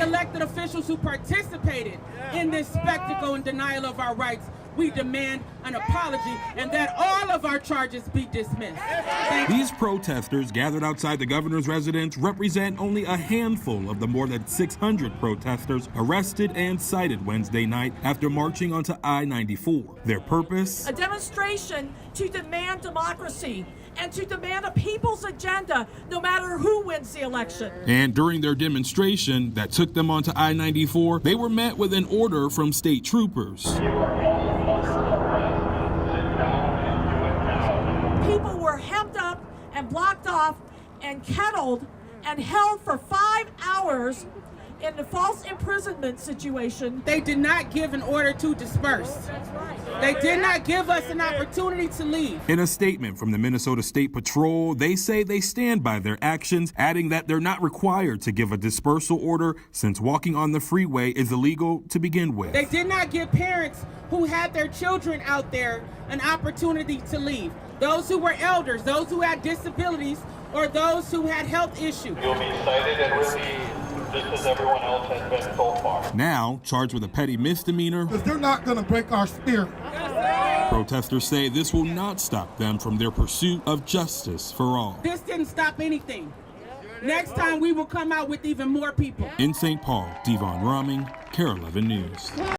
elected officials who participated in this spectacle and denial of our rights, we demand an apology and that all of our charges be dismissed. These protesters gathered outside the governor's residence represent only a handful of the more than 600 protesters arrested and cited Wednesday night after marching onto I-94. Their purpose? A demonstration to demand democracy and to demand a people's agenda, no matter who wins the election. And during their demonstration that took them onto I-94, they were met with an order from state troopers. People were hemmed up and blocked off and kettled and held for 5 hours in the false imprisonment situation. They did not give an order to disperse. That's right. They did not give us an opportunity to leave. In a statement from the Minnesota State Patrol, they say they stand by their actions, adding that they're not required to give a dispersal order since walking on the freeway is illegal to begin with. They did not give parents who had their children out there an opportunity to leave. Those who were elders, those who had disabilities, or those who had health issues. You'll be cited and released just as everyone else has been so far. Now charged with a petty misdemeanor. Because they're not going to break our spirit. Protesters say this will not stop them from their pursuit of justice for all. This didn't stop anything. Next time we will come out with even more people. In St. Paul, Devon Roming, KARE 11 News.